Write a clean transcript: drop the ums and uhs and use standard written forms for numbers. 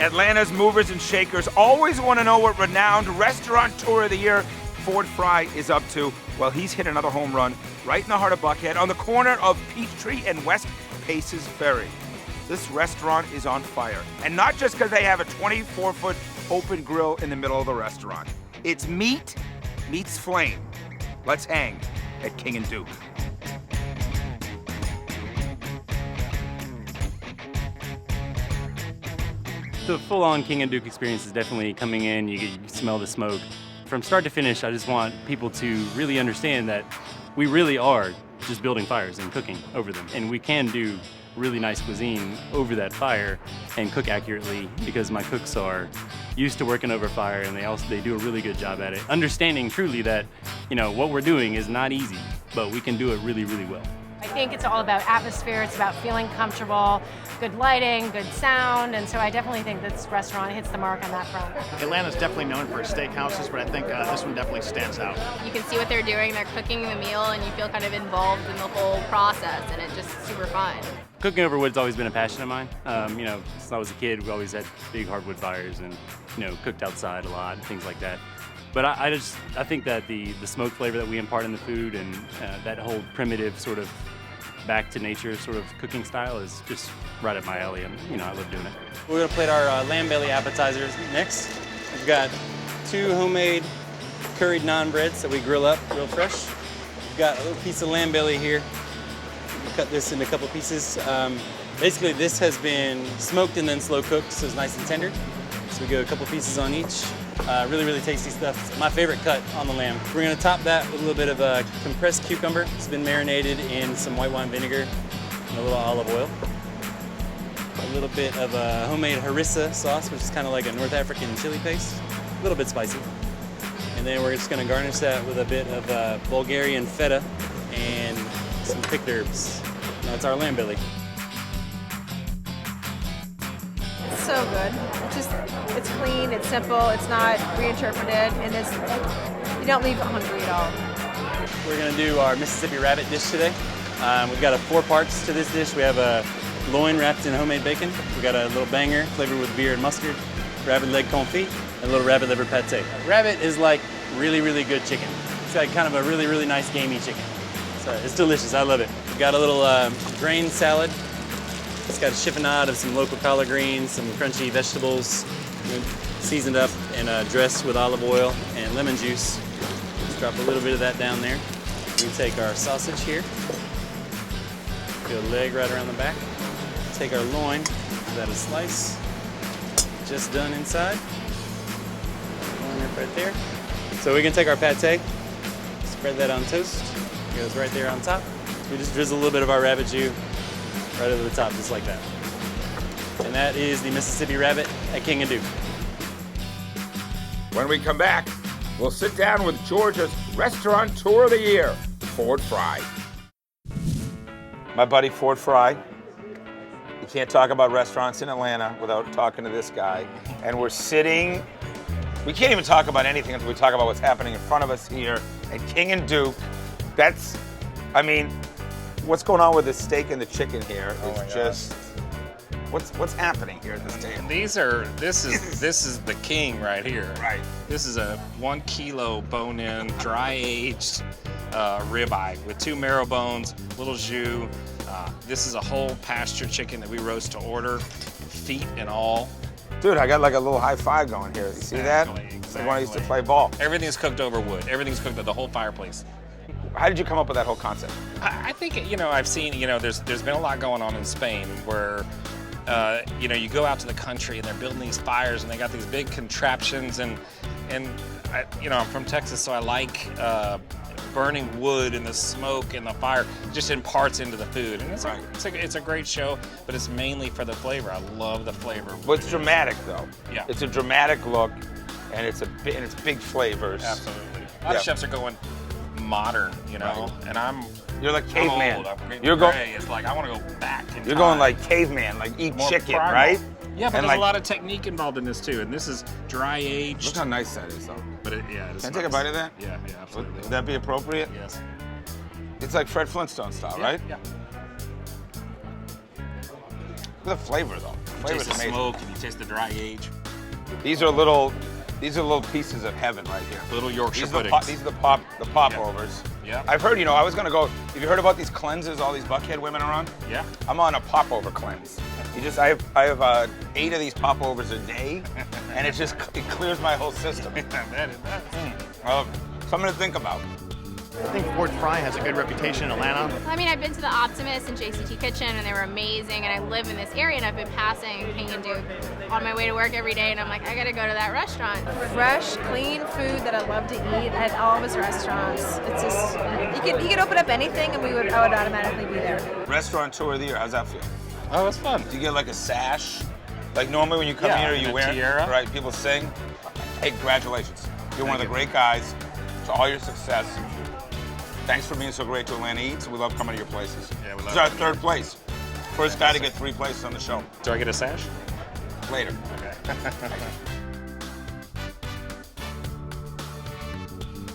Atlanta's movers and shakers always want to know what renowned restaurateur of the year Ford Fry is up to. Well, he's hit another home run right in the heart of Buckhead on the corner of Peachtree and West Paces Ferry. This restaurant is on fire. And not just because they have a 24-foot open grill in the middle of the restaurant. It's meat meets flame. Let's hang at King+Duke. The full-on King+Duke experience is definitely coming in. You smell the smoke. From start to finish, I just want people to really understand that we really are just building fires and cooking over them. And we can do really nice cuisine over that fire and cook accurately because my cooks are used to working over fire, and they do a really good job at it. Understanding truly that, what we're doing is not easy, but we can do it really, really well. I think it's all about atmosphere, it's about feeling comfortable, good lighting, good sound, and so I definitely think this restaurant hits the mark on that front. Atlanta's definitely known for steakhouses, but I think this one definitely stands out. You can see what they're doing, they're cooking the meal, and you feel kind of involved in the whole process, and it's just super fun. Cooking over wood's always been a passion of mine. Since I was a kid, we always had big hardwood fires and, cooked outside a lot, things like that. But I think that the smoke flavor that we impart in the food and that whole primitive sort of back to nature sort of cooking style is just right up my alley, and I love doing it. We're gonna plate our lamb belly appetizers next. We've got 2 homemade curried naan breads that we grill up real fresh. We've got a little piece of lamb belly here. We cut this into a couple pieces. Basically, this has been smoked and then slow cooked, so it's nice and tender. So we go a couple pieces on each. Really, really tasty stuff. It's my favorite cut on the lamb. We're gonna top that with a little bit of compressed cucumber. It's been marinated in some white wine vinegar and a little olive oil. A little bit of homemade harissa sauce, which is kind of like a North African chili paste. A little bit spicy. And then we're just gonna garnish that with a bit of Bulgarian feta and some picked herbs. That's our lamb belly. It's so good. It's clean, it's simple, it's not reinterpreted, and you don't leave hungry at all. We're gonna do our Mississippi rabbit dish today. We've got 4 parts to this dish. We have a loin wrapped in homemade bacon. We got a little banger flavored with beer and mustard, rabbit leg confit, and a little rabbit liver pate. Rabbit is like really, really good chicken. It's like kind of a really, really nice gamey chicken. So it's delicious, I love it. We've got a little grain salad. It's got a chiffonade of some local collard greens, some crunchy vegetables, seasoned up and dressed with olive oil and lemon juice. Just drop a little bit of that down there. We take our sausage here. Go leg right around the back. Take our loin, give that a slice. Just done inside. Loin right there. So we can take our pate, spread that on toast. It goes right there on top. We just drizzle a little bit of our rabbit jus right over the top, just like that. And that is the Mississippi rabbit at King+Duke. When we come back, we'll sit down with Georgia's restaurateur of the year, Ford Fry. My buddy Ford Fry. You can't talk about restaurants in Atlanta without talking to this guy. And we're sitting, we can't even talk about anything until we talk about what's happening in front of us here at King+Duke. What's going on with the steak and the chicken here? It's just, what's happening here at this table? This is the king right here. Right. This is a 1 kilo bone-in, dry-aged ribeye with 2 marrow bones, little jus. This is a whole pasture chicken that we roast to order, feet and all. Dude, I got like a little high five going here. You see that? Exactly. When I used to play ball. Everything's cooked over wood. Everything's cooked at the whole fireplace. How did you come up with that whole concept? I think, I've seen, there's been a lot going on in Spain where, you go out to the country and they're building these fires and they got these big contraptions and I'm from Texas, so I like burning wood and the smoke and the fire just imparts into the food. And it's a great show, but it's mainly for the flavor. I love the flavor. But it's dramatic though. Yeah. It's a dramatic look and it's big flavors. Absolutely. A lot of chefs are going modern, Right. And you're like caveman. You're going. It's like I want to go back in You're time. going like caveman, like eat More chicken, primal. right? Yeah, but And there's a lot of technique involved in this too, and this is dry Look aged. how nice that is though. But it is. Can I take a bite of that? Yeah, absolutely. Would that be appropriate? Yes. It's like Fred Flintstone style, right? Yeah. Look at the flavor though. flavor's taste the amazing. smoke and you taste the dry age. These are little pieces of heaven right here. Little Yorkshire These are puddings. these are the popovers. Yeah. I've heard, I was gonna go. Have you heard about these cleanses all these Buckhead women are on? Yeah. I'm on a popover cleanse. I have 8 of these popovers a day, and it clears my whole system. That is Something to think about. I think Fourth Fry has a good reputation in Atlanta. I mean, I've been to the Optimist and JCT Kitchen, and they were amazing. And I live in this area, and I've been passing King+Duke on my way to work every day, and I'm like, I gotta go to that restaurant. Fresh, clean food that I love to eat at all of his restaurants. It's just you could open up anything, and I would automatically be there. Restaurateur of the year. How's that feel? Oh, it's fun. Do you get like a sash? Like normally when you come Yeah, here, and you a wear tiara. right? People sing. Hey, congratulations! You're one of the great guys. To all your success. Thanks for being so great to Atlanta Eats. We love coming to your places. Yeah, we love This is our it. 3rd place. First guy to get 3 places on the show. Do I get a sash? Later. Okay.